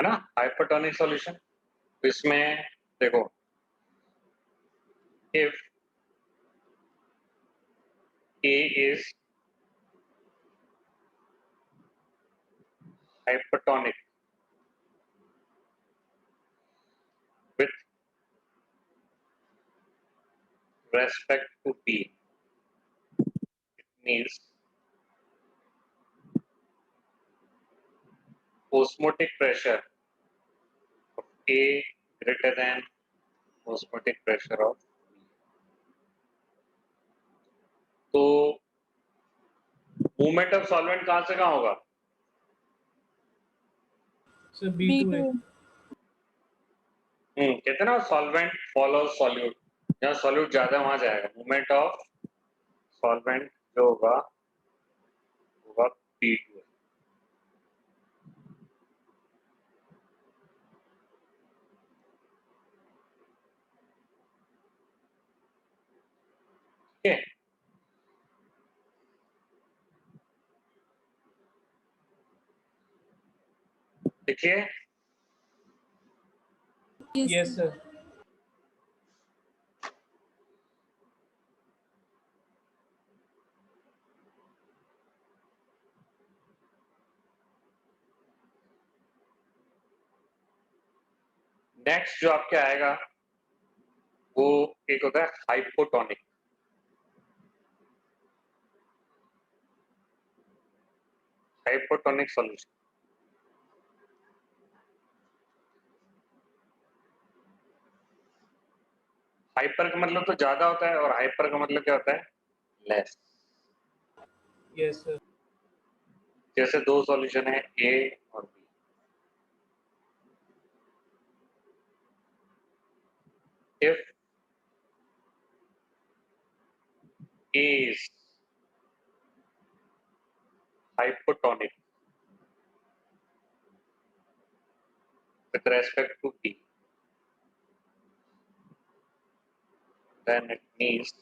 है ना, hypertonic solution. इसमें देखो, if A is hypertonic with respect to B, it means osmotic pressure of A greater than osmotic pressure of B. तो movement of solvent कहां से कहां होगा? सर B2 है। कहते हैं ना, सॉल्वेंट फॉलो सॉल्यूट, जहां सॉल्यूट ज्यादा वहां जाएगा। मूवमेंट ऑफ सॉल्वेंट जो होगा होगा P2। ठीक है, देखिए यस सर। नेक्स्ट जो आपके आएगा वो एक होता है हाइपोटोनिक। हाइपोटोनिक सॉल्यूशन, हाइपर का मतलब तो ज्यादा होता है और हाइपर का मतलब क्या होता है? लेस। Yes sir. जैसे दो सॉल्यूशन है ए और B, if A is hypotonic with respect to B, then it means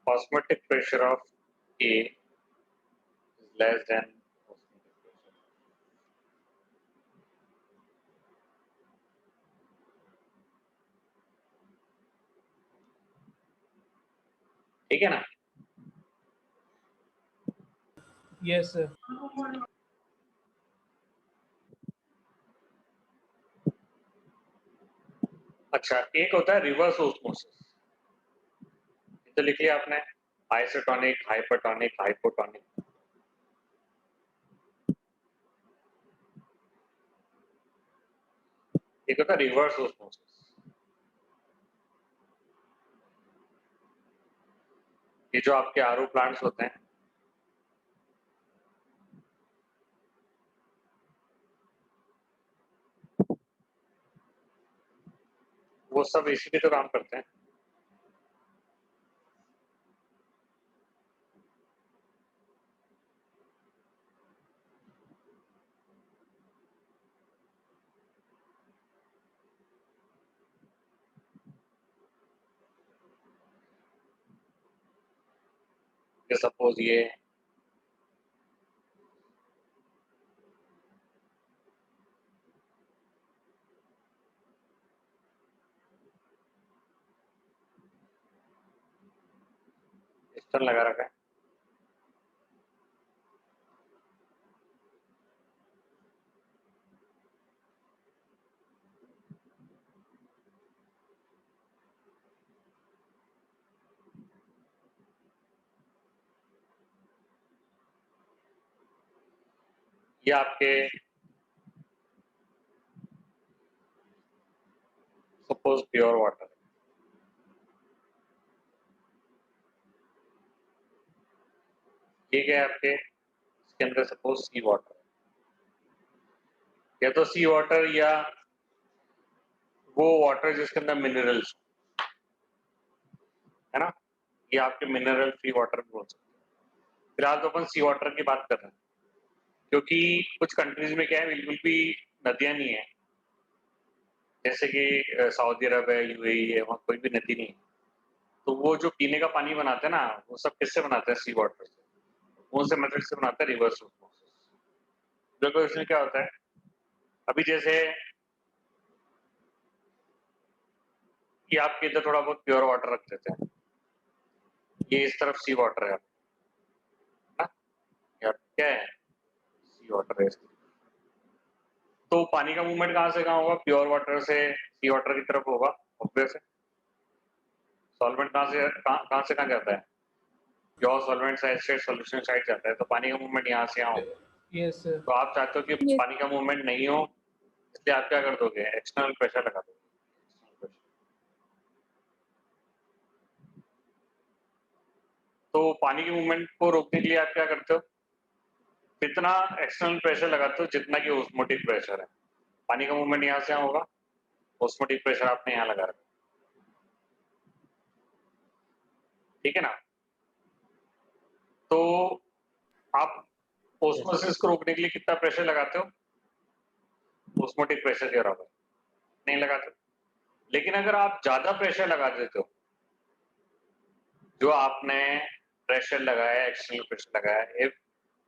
osmotic pressure of A is less than osmotic pressure. ठीक है ना? Yes sir. अच्छा, एक होता है रिवर्स ऑस्मोसिस, तो लिख लिया आपने, आइसोटोनिक, हाइपरटोनिक, हाइपोटोनिक। एक होता है रिवर्स ऑस्मोसिस, ये जो आपके आरओ प्लांट्स होते हैं, वो सब इसी पे तो काम करते हैं। सपोज ये पिस्टन लगा रखा है, ये आपके सपोज प्योर वाटर, ठीक है, आपके इसके अंदर सपोज सी वाटर, या तो सी वाटर या वो वाटर जिसके अंदर मिनरल्स, है ना, ये आपके मिनरल फ्री वाटर बोल सकते हैं। फिलहाल तो अपन सी वाटर की बात कर रहे हैं, क्योंकि कुछ कंट्रीज में क्या है, बिल्कुल भी नदियां नहीं है, जैसे कि सऊदी अरब है, यूएई है, वहाँ कोई भी नदी नहीं है। तो वो जो पीने का पानी बनाते हैं ना, वो सब किससे बनाते हैं? सी वाटर से। कौन से मेथड से बनाते हैं? Reverse osmosis. देखो इसमें क्या होता है, अभी जैसे कि आपके इधर थोड़ा बहुत प्योर वाटर रख देते हैं, ये इस तरफ सी वाटर है ना, यार क्या है, सी वाटर है इस तरफ। तो पानी का मूवमेंट कहाँ से कहाँ होगा? प्योर वाटर से सी वाटर की तरफ होगा, ऑब्वियस है। सॉल्वेंट कहाँ से कहाँ जाता है? प्योर सॉल्वेंट साइड से सॉल्यूशन साइड जाता है, तो पानी का मूवमेंट यहाँ से यहाँ होगा। Yes, sir. तो आप चाहते हो कि Yes. पानी का मूवमेंट नहीं हो, इसलिए आप क्या कर दोगे? एक्सटर्नल प्रेशर लगा दोगे। तो पानी के मूवमेंट को रोकने के लिए आप क्या करते हो? इतना एक्सटर्नल प्रेशर लगाते हो जितना कि ऑस्मोटिक प्रेशर है। पानी का मूवमेंट यहाँ से यहाँ होगा, ऑस्मोटिक प्रेशर आपने यहाँ लगा रखा, ठीक है ना? तो आप ऑस्मोसिस को रोकने के लिए कितना प्रेशर लगाते हो? ऑस्मोटिक प्रेशर के बराबर नहीं लगाते। लेकिन अगर आप ज्यादा प्रेशर लगा देते हो, जो आपने प्रेशर लगाया, एक्सटर्नल प्रेशर लगाया, if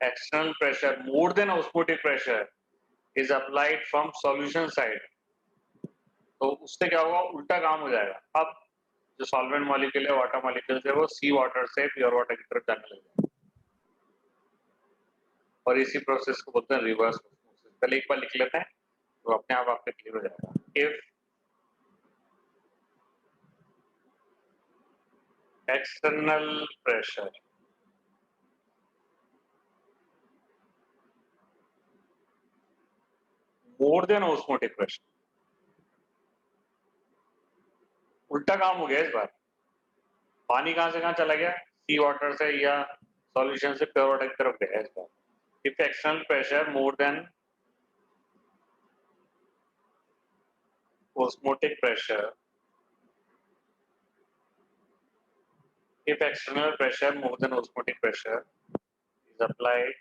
external pressure more than osmotic pressure is applied from solution side, तो उससे क्या होगा? उल्टा काम हो जाएगा। अब जो सॉल्वेंट मॉलिक्यूल है, वाटर मॉलिक्यूल है, वो सी वाटर से प्योर वाटर की तरफ जाने लग जाएगा, और इसी प्रोसेस को बोलते हैं रिवर्स ऑस्मोसिस। पहले एक बार लिख लेते हैं तो अपने आप आपके क्लियर हो जाएगा। If external pressure more then osmotic pressure, उल्टा काम हो गया इस बार। पानी कहां से कहां चला गया? सी वाटर से या सॉल्यूशन से प्योर वाटर की तरफ गया इस बार। If external pressure more than osmotic pressure, if external pressure more than osmotic pressure is applied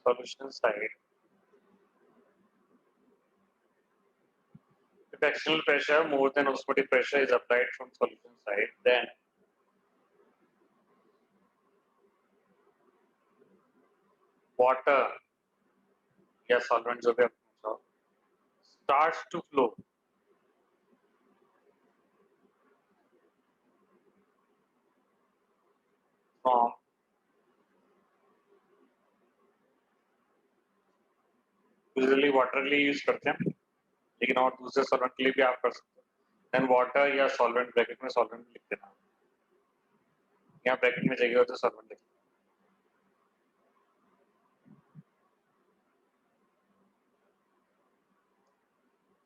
from solution side, if external pressure more than osmotic pressure is applied from solution side, then water या solvent जो भी आप चाहो starts to flow from usually water के लिए use करते हैं, लेकिन और दूसरे सॉल्वेंट के लिए भी आप कर सकते हो। देन वाटर या सॉल्वेंट, ब्रैकेट में सॉल्वेंट लिख देना, यहाँ ब्रैकेट में जगह हो तो सॉल्वेंट लिख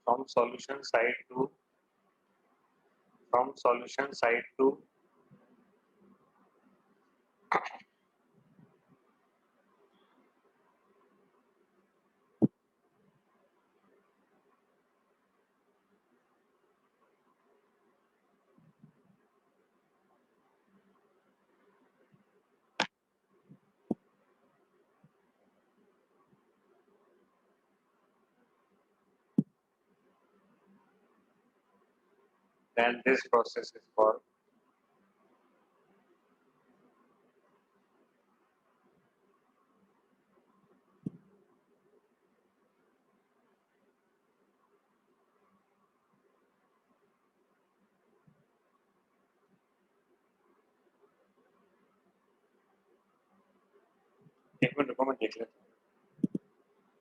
from solution side to then this process is called एक मिनट रुको मैं देख लेता हूँ।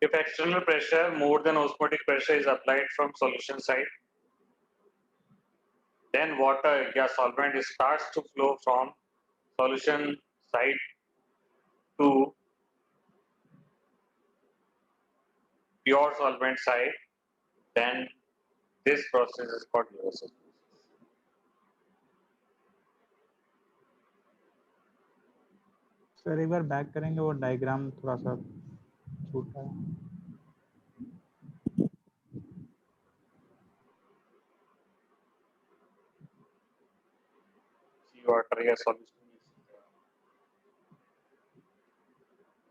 If external pressure more than osmotic pressure is applied from solution side, then water या solvent starts to flow from solution side to pure solvent side. Then this process is called reverse osmosis. Sir एक बार back करेंगे, वो diagram थोड़ा सा छूटा है। सी water या solution,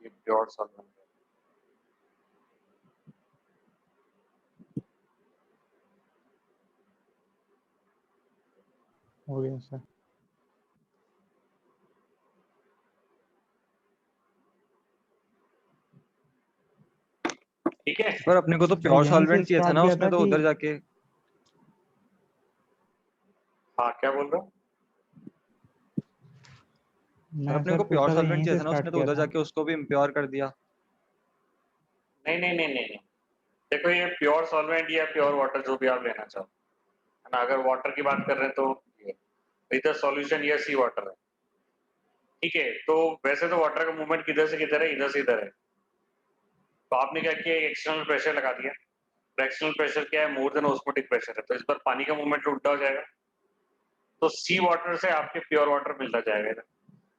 ये प्योर सॉल्वेंट है। हो गया सर। ठीक है, पर अपने को तो सर प्योर यहीं से सॉल्वेंट चाहिए था स्टार्ट ना किया उसमें, था तो कि उधर जाके हाँ क्या बोल रहे हो? पर मैं अपने सर को पूछ प्योर रहा था सॉल्वेंट यहीं चाहिए से था ना स्टार्ट उसमें, तो किया उधर था। जाके उसको भी इम्प्योर कर दिया। नहीं नहीं नहीं नहीं नहीं, देखो ये प्योर सॉल्वेंट या प्योर वाटर जो भी आप लेना चाहो, है ना। अगर वाटर की बात कर रहे हैं तो इधर सॉल्यूशन या सी वाटर है, ठीक है। तो वैसे तो वाटर का मूवमेंट किधर से किधर है, इधर से इधर है। तो आपने क्या किया, एक्सटर्नल प्रेशर लगा दिया। फ्रैक्शनल प्रेशर क्या है, मोर देन ऑस्मोटिक प्रेशर है, तो इस पर पानी का मूवमेंट उल्टा हो जाएगा। तो सी वाटर से आपके प्योर वाटर मिलता जाएगा।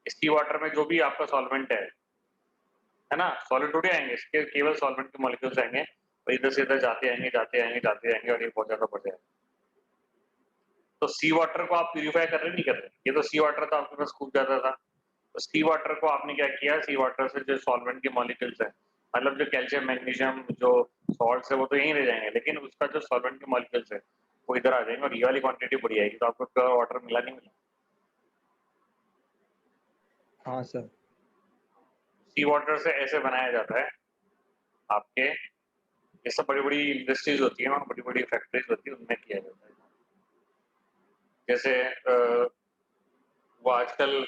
सी वाटर में जो भी आपका सॉल्वेंट है ना, सॉलिड थोड़ी आएंगे, इसके केवल सॉल्वेंट के मॉलिक्यूल्स आएंगे और इधर से इधर जाते आएंगे जाते आएंगे जाते आएंगे और ये बहुत ज्यादा बढ़ जाएगा। तो सी वाटर को आप प्यूरिफाई कर रहे नहीं कर रहे, ये तो सी वाटर था आपके पास खूब ज्यादा था। तो सी वाटर को आपने क्या किया, सी वाटर से जो सॉल्वेंट के मॉलिक्यूल्स है, मतलब जो कैल्शियम मैग्नीशियम जो सॉल्ट्स है वो तो यहीं रह जाएंगे, लेकिन उसका जो सॉल्वेंट के मॉलिक्यूल्स है वो इधर आ जाएंगे और ये वाली क्वांटिटी बढ़ी आएगी, तो आपको प्योर वाटर मिला नहीं मिला। हाँ सर। सी वाटर से ऐसे बनाया जाता है आपके, ये सब बड़ी बड़ी इंडस्ट्रीज होती है वहाँ, बड़ी बड़ी फैक्ट्रीज होती है, उनमें किया जाता है। जैसे वो आजकल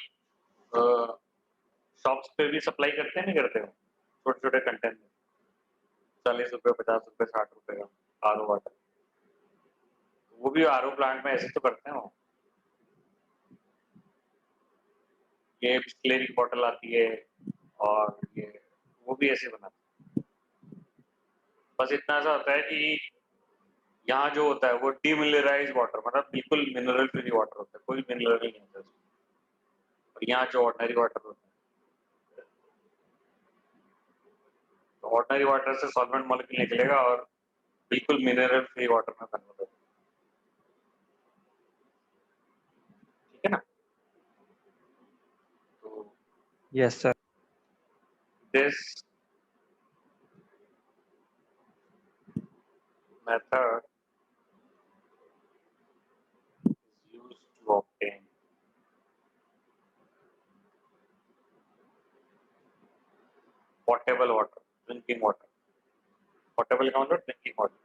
शॉप्स पे भी सप्लाई करते हैं, नहीं करते हो, छोटे छोटे कंटेनर, 40 रुपए 50 रुपए 60 रुपए का आर ओ वाटर, वो भी आर ओ प्लांट में ऐसे तो करते हैं वो। ये बिस्लेरी की बॉटल आती है और ये वो भी ऐसे बनाते हैं। बस इतना सा होता है कि यहाँ जो होता है वो डीमिनरलाइज वाटर, मतलब बिल्कुल मिनरल फ्री वाटर होता है, कोई मिनरल नहीं होता उसमें। और यहाँ जो ऑर्डनरी वाटर होता है, तो ऑर्डनरी वाटर से सॉल्वेंट मॉलिक्यूल निकलेगा और बिल्कुल मिनरल फ्री वाटर में कन्वर्ट होगा, ठीक है ना। तो yes sir. this method is used to obtain potable water, drinking water. Potable का मतलब drinking water.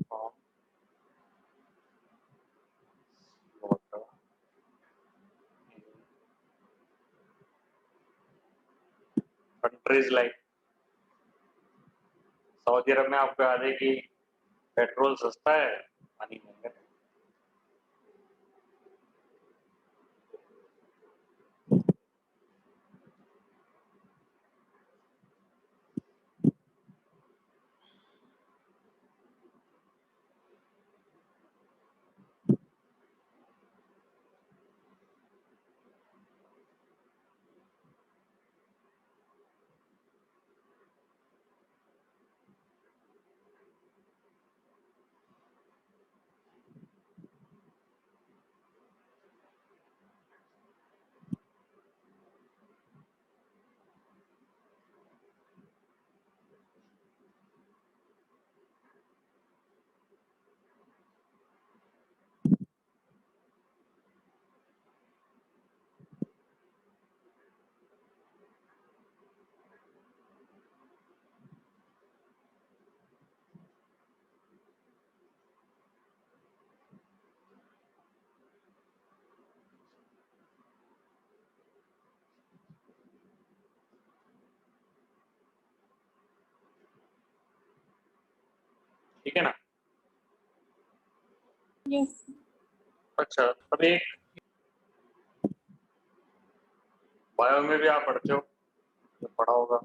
From water in countries like Saudi Arab में आपको याद है कि पेट्रोल सस्ता है, पानी महंगा है। ठीक है ना। Yes. अच्छा, अब एक बायो में भी आप पढ़ते हो, तो पढ़ा होगा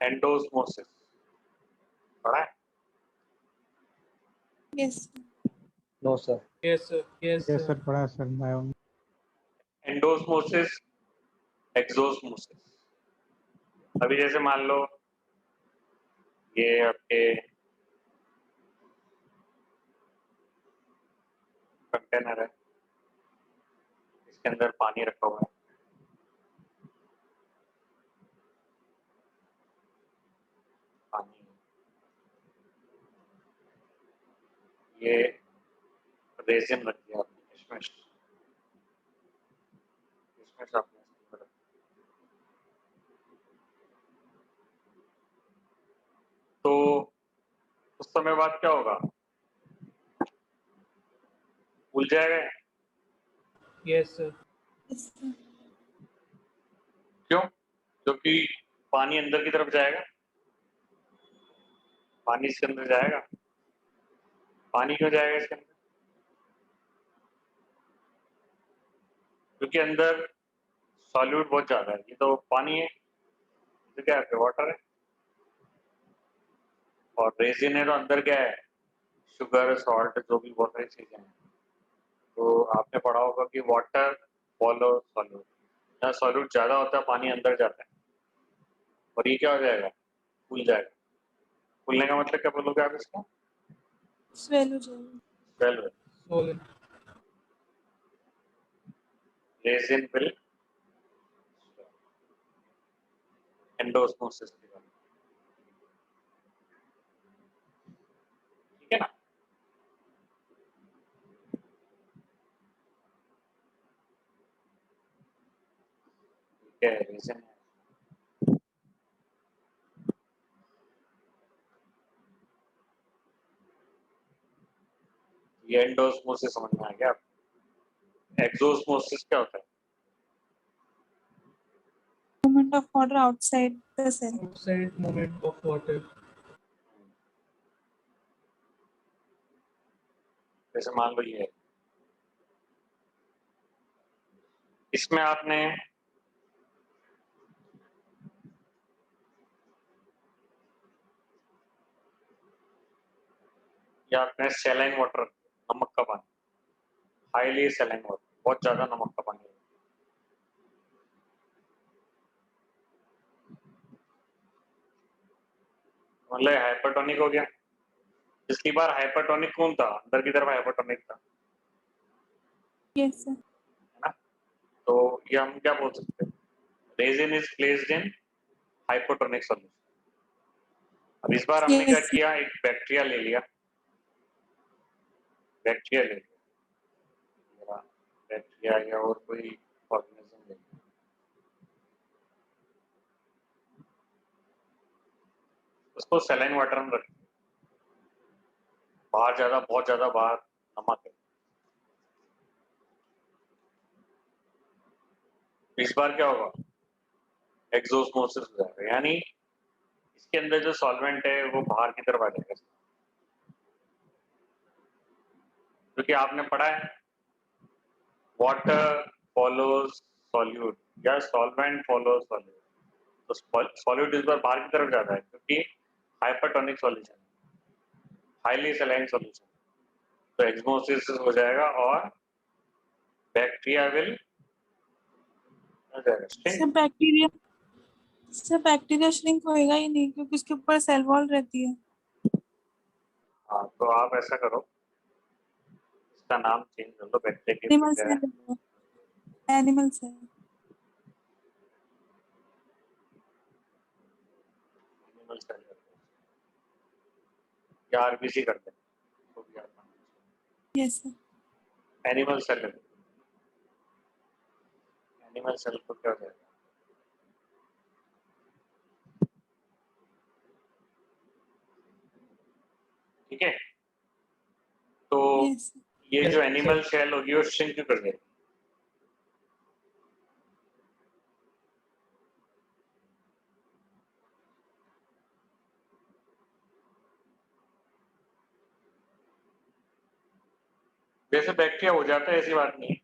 एंडोस्मोसिस। पढ़ा है? Yes. No sir. Yes, sir. Yes, yes sir. Sir पढ़ा है सर बायो में। Endosmosis, exosmosis. अभी जैसे मान लो ये आपके कंटेनर है, इसके अंदर पानी रखा हुआ है, पानी, ये रेजिन रख दिया आपने, किशमिश, किशमिश आपने इसके ऊपर रख दी। तो उस समय बाद क्या होगा? फूल जाएगा। Yes, sir. Yes, sir. क्यों? क्योंकि पानी अंदर की तरफ जाएगा, पानी इसके अंदर जाएगा। पानी क्यों जाएगा इसके अंदर? क्योंकि अंदर सॉल्यूट बहुत ज्यादा है। ये तो पानी है, तो क्या है? वाटर है। और रेजिन है तो अंदर क्या है? शुगर, सॉल्ट, जो भी बहुत सारी चीजें हैं। तो आपने पढ़ा होगा कि वाटर फॉलो सॉल्यूट, जहाँ सॉल्यूट ज्यादा होता है पानी अंदर जाता है, और ये क्या हो जाएगा? फूल जाएगा। फूलने का मतलब क्या बोलोगे आप इसको? Swallow जाएगा. Well, Swollen. Resin will endosmosis की बात, ठीक है ना? ठीक है, रेजिन है। ये एंडोस्मोसिस समझ में आ गया आपको? एक्सोस्मोसिस क्या होता है? Movement of water outside the cell. Outside movement of water. जैसे मान लो ये, इसमें आपने या आपने सैलाइन वाटर, नमक का पानी, हाईली सैलाइन वाटर, बहुत ज्यादा नमक का पानी, मतलब हाइपरटोनिक हो गया। पिछली बार हाइपरटोनिक कौन था? अंदर की तरफ हाइपरटोनिक था, Yes, sir. है ना? तो ये हम क्या बोल सकते हैं? Resin is placed in hypotonic solution. अब इस बार हमने क्या Yes, sir. किया? एक बैक्टीरिया ले लिया, बैक्टीरिया ले लिया, बैक्टीरिया या और कोई ऑर्गेनिज्म ले लिया, उसको सैलाइन वाटर में रख दिया। बाहर ज्यादा, बहुत ज्यादा बाहर नमक है। इस बार क्या होगा? एक्सोस्मोसिस हो जाएगा, यानी इसके अंदर जो सॉल्वेंट है वो बाहर की तरफ आ जाएगा। क्योंकि आपने पढ़ा है वाटर फॉलोज सॉल्यूट या सॉल्वेंट फॉलोज सॉल्यूट। तो सॉल्यूट इस बार बाहर की तरफ जाता है क्योंकि hypertonic solution, highly saline solution. तो एक्समोसिस हो जाएगा और बैक्टीरिया विल हो जाएगा sir bacteria, sir bacteria shrink होएगा ही नहीं क्योंकि उसके ऊपर सेल वॉल रहती है. हाँ, तो आप ऐसा करो, इसका नाम चेंज कर लो, बैक्टीरिया की एनिमल जगह cell, animal cell. Animal cell कर दो या आरबीसी कर दो, तो भी आप Yes, sir. Animal cell, animal cell को क्या हो जाएगा? ठीक है, तो Yes, sir. ये Yes, जो sir. एनिमल सेल होगी वो श्रिंक कर देगी। जैसे बैक्टीरिया हो जाता है ऐसी बात नहीं है,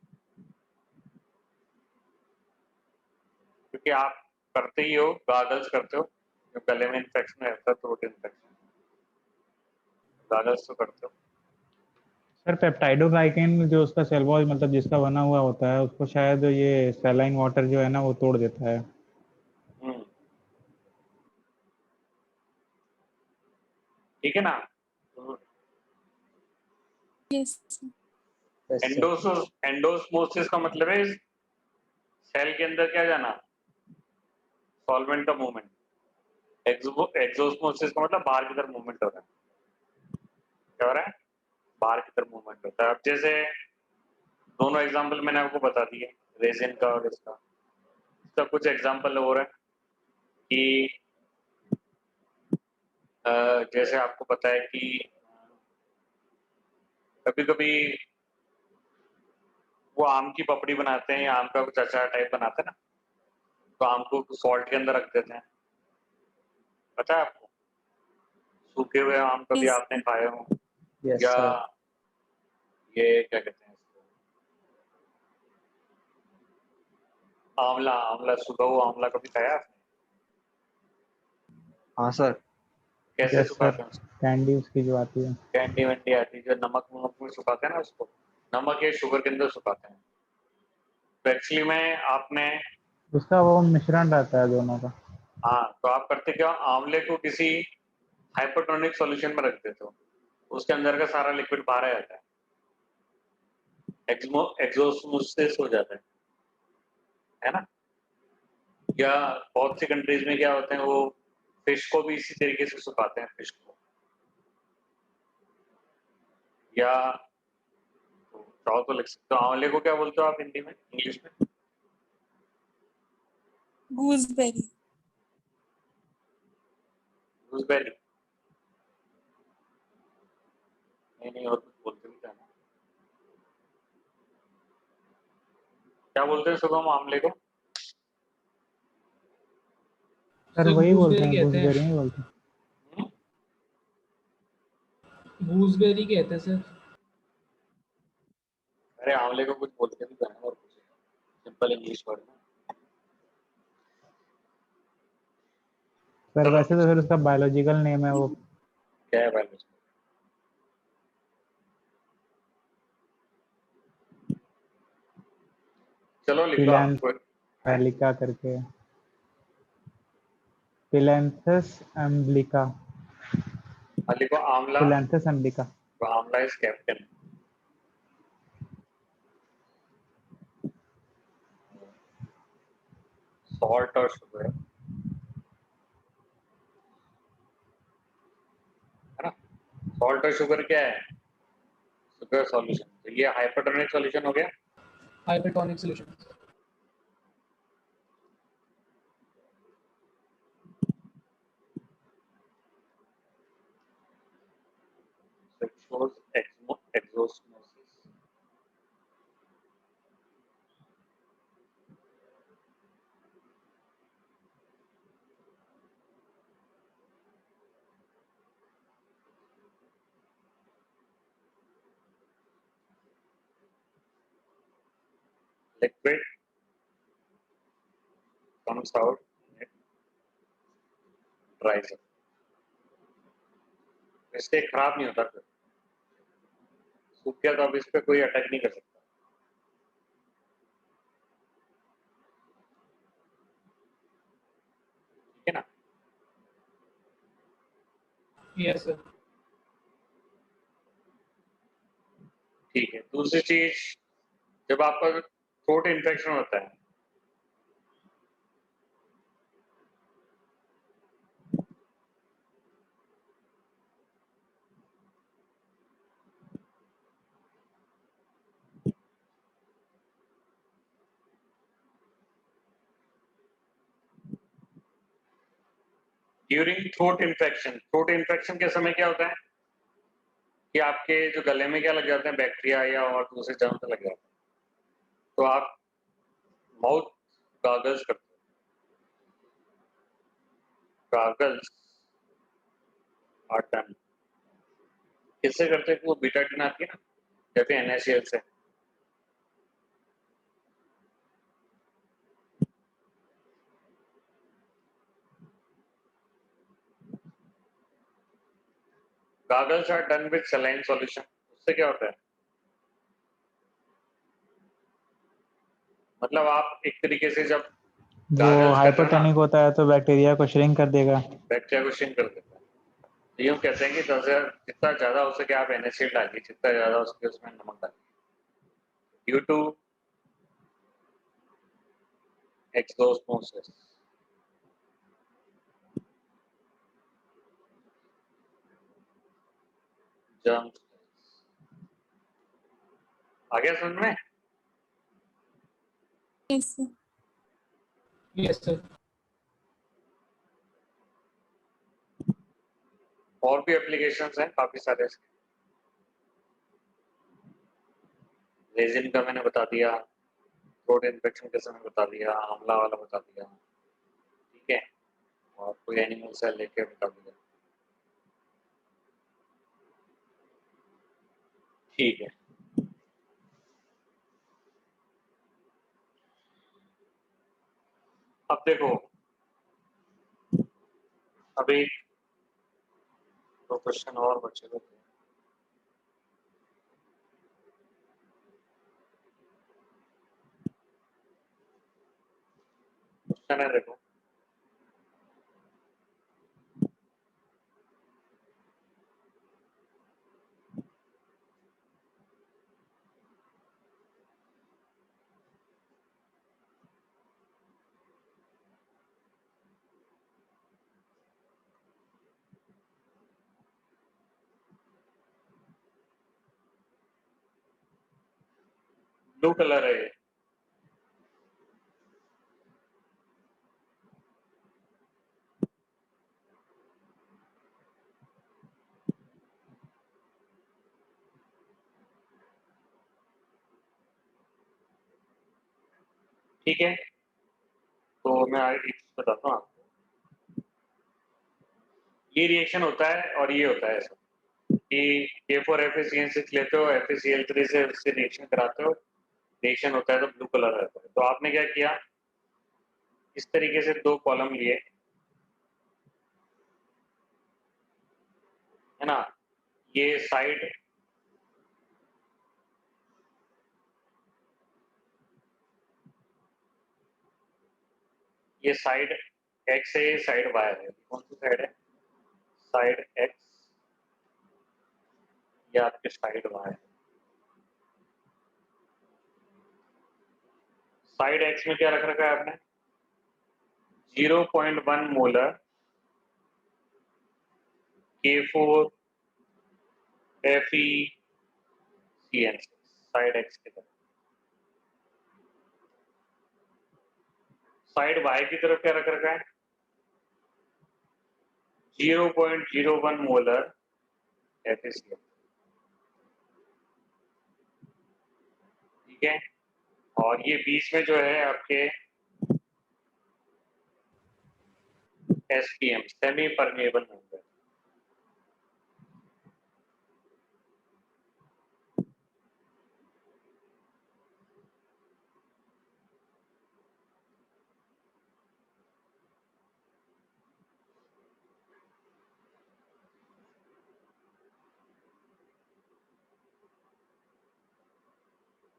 क्योंकि आप करते ही हो, गार्गल्स करते हो, जो गले में इन्फेक्शन रहता है, थ्रोट इन्फेक्शन, गागल्स तो करते हो। सर पेप्टाइडोग्लाइकेन जो उसका सेल वॉल मतलब जिसका बना हुआ होता है उसको शायद ये सैलाइन वाटर जो है ना वो तोड़ देता है। हम्म, ठीक है ना। Yes sir. Yes sir. Endosmosis का मतलब है सेल के अंदर क्या जाना, सॉल्वेंट का मूवमेंट। एक्सोस्मोसिस का मतलब बाहर की तरफ मूवमेंट हो रहा है। क्या हो रहा है? बाहर की तरफ मूवमेंट होता है। अब जैसे दोनों एग्जांपल मैंने आपको बता दिए, रेजिन का और इसका। इसका कुछ एग्जांपल हो रहा है कि जैसे आपको पता है कि कभी कभी वो आम की पपड़ी बनाते हैं या आम का कुछ अचार टाइप बनाते हैं ना, तो आम को सॉल्ट के अंदर रख देते हैं। पता है आपको? सूखे हुए आम कभी यस आपने खाए हो? यस या सर। ये क्या कहते हैं इसको, आंवला, आंवला सूखा हुआ आंवला कभी खाया आपने? हाँ सर। कैसे यस सर, सुखाते हैं उसको? कैंडी उसकी जो आती है। कैंडी वैंडी आती है जो नमक वमक में सुखाते हैं ना उसको, नमक या शुगर के अंदर सुखाते हैं। तो एक्चुअली में आपने, उसका वो मिश्रण रहता है दोनों का। हाँ तो आप करते क्या, आंवले को किसी हाइपोटोनिक सॉल्यूशन में रख देते हो, उसके अंदर का सारा लिक्विड बाहर आ जाता है, एक्सोस्मोसिस हो जाता है ना। या बहुत सी कंट्रीज में क्या होते हैं, वो फिश को भी इसी तरीके से सुखाते हैं, फिश को। या तो चाहो तो लिख सकते हो, आंवले को क्या बोलते हो आप हिंदी में, इंग्लिश में? गूसबेरी। गूसबेरी? नहीं नहीं, और कुछ बोलते भी था ना। क्या बोलते हैं शुभम आंवले को? सर सर वही बोलते गूसबेरी हैं, कहते गूसबेरी हैं। ही बोलते हैं। हम्म? गूसबेरी कहते हैं सर। अरे आंवले को कुछ बोलते भी था ना, और कुछ सिंपल इंग्लिश वर्ड में। सर चलो, वैसे तो फिर उसका बायोलॉजिकल नेम है वो क्या है भाई? चलो लिख लो आप पिलैंथ कोई। हैं? एलिका करके, पिलैंथस एम्ब्लिका। हाँ, लिखो आंवला। पिलैंथस एम्ब्लिका। तो आंवला इज कैप्टन। सॉल्ट और शुगर, है ना। सॉल्ट और शुगर क्या है? Sugar solution. तो ये हाइपोटोनिक सॉल्यूशन हो गया। Hypertonic solution. So it shows exosmosis. Liquid comes out, it dries up। इससे खराब नहीं होता, फिर सूख गया तो अब इस पे कोई अटैक नहीं कर सकता। ठीक है ना। Yes sir. ठीक है, दूसरी चीज, जब आपका थ्रोट इन्फेक्शन होता है, ड्यूरिंग थ्रोट इन्फेक्शन के समय क्या होता है कि आपके जो गले में क्या लग जाते हैं, बैक्टीरिया या और दूसरे जर्म लग जाते हैं, तो आप माउथ गार्गल्स करते हो। गार्गल्स आर डन किससे करते हैं? वो बीटाडिन आती है ना, या फिर NaCl से। Goggles are done with saline solution. उससे क्या होता है? मतलब आप एक तरीके से जब जो Goggles करते हो ना, हाइपरटोनिक होता है तो बैक्टीरिया को श्रिंक कर देगा। बैक्टीरिया को श्रिंक कर देता है। तो यूँ कहते हैं कि 10,000 जितना ज़्यादा हो सके आप NaCl डालिए, जितना ज़्यादा हो सके उसमें नमक डालिए। Due to exosmosis. Germs. आ गया समझ में? Yes, sir. Yes, sir. और भी एप्लीकेशंस हैं काफी सारे इसके। रेजिन का मैंने बता दिया, थ्रोट इन्फेक्शन के समय बता दिया, आंवला वाला बता दिया, ठीक है, और कोई एनिमल सेल लेके बता दिया, ठीक है। अब देखो, अभी दो क्वेश्चन और बचे हुए थे। क्वेश्चन है देखो, ब्लू कलर है ये, ठीक है। तो मैं आगे एक चीज बताता हूँ आपको, ये रिएक्शन होता है और ये होता है ऐसा कि K4FeCN6 लेते हो, FeCl3 से उससे रिएक्शन कराते हो, रिएक्शन होता है तो ब्लू कलर रहता है। तो आपने क्या किया, इस तरीके से दो कॉलम लिए, है ना, ये साइड X है, ये साइड Y है। कौन सी साइड है? साइड X, या आपके साइड Y है। साइड X में क्या रख रखा है आपने? 0.1 मोलर K4FeCN6 साइड X की तरफ। साइड Y की तरफ क्या रख रखा है? 0.01 मोलर FeCl, ठीक है। और ये बीच में जो है आपके SPM, सेमी परमेएबल मेम्ब्रेन।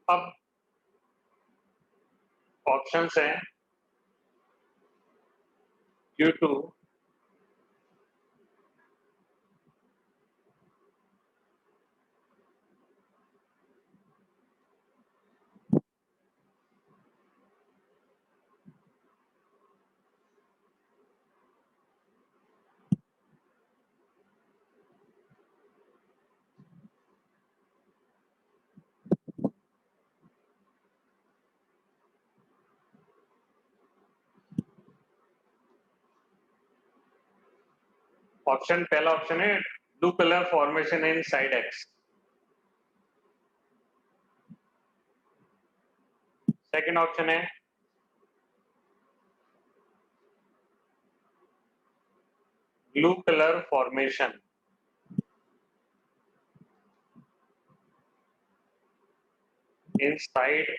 अब ऑप्शंस हैं, ड्यू टू ऑप्शन, पहला ऑप्शन है blue colour formation inside X। Second option है blue colour formation inside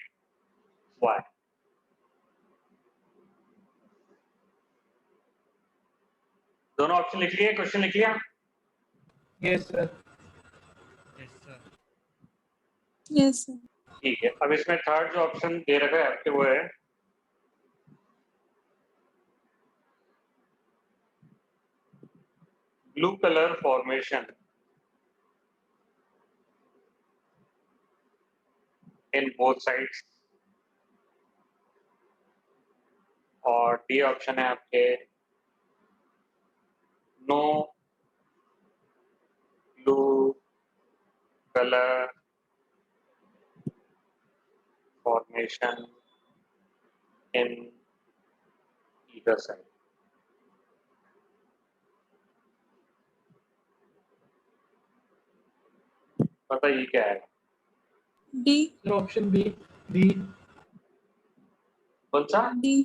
Y। दोनों ऑप्शन लिख लिए, क्वेश्चन लिख लिया? Yes, sir. Yes sir. Yes, sir. ठीक है, अब इसमें थर्ड जो ऑप्शन दे रखा है आपके वो है blue colour formation in both sides, और डी ऑप्शन है आपके no blue colour formation in either side. बताइए क्या है? D. Sir, option B. B. कौन सा? D.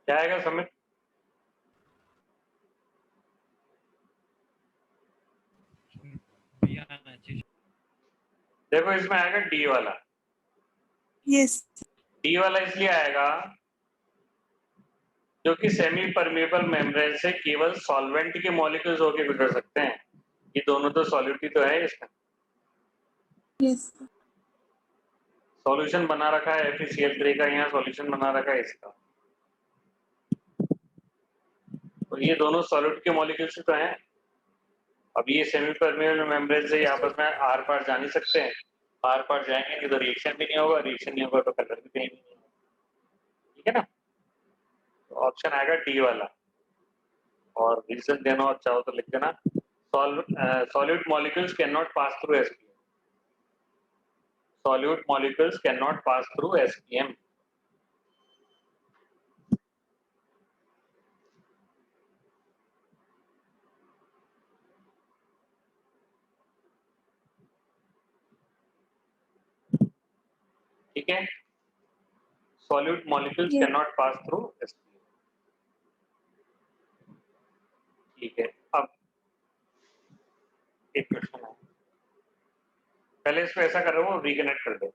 क्या आएगा समित? बी आना चाहिए। देखो इसमें आएगा डी वाला। Yes. डी वाला इसलिए आएगा जो कि सेमी परमेबल मेम्ब्रेन से केवल सॉल्वेंट के मॉलिक्यूल्स होके गुजर सकते हैं। ये दोनों तो सॉल्यूटी तो है इसमें। Yes. sir. सॉल्यूशन बना रखा है FeCl3 का, यहाँ सॉल्यूशन बना रखा है इसका। तो ये दोनों सॉलिड के मॉलिक्यूल्स तो हैं। अब ये सेमी परमेबल मेम्ब्रेन से ये आपस में आर पार जा नहीं सकते हैं। आर पार जाएंगे नहीं तो रिएक्शन भी नहीं होगा, रिएक्शन नहीं होगा तो कलर भी कहीं नहीं होगा। ठीक है ना? तो ऑप्शन आएगा डी वाला, और रीजन देना और चाहो तो लिख देना। solute molecules cannot pass through SPM. Solute molecules cannot pass through SPM. ठीक है? Solute molecules Yeah. cannot pass through SPM. ठीक है, अब एक क्वेश्चन है, पहले इसको ऐसा कर रहे हो, रिकनेक्ट कर दो।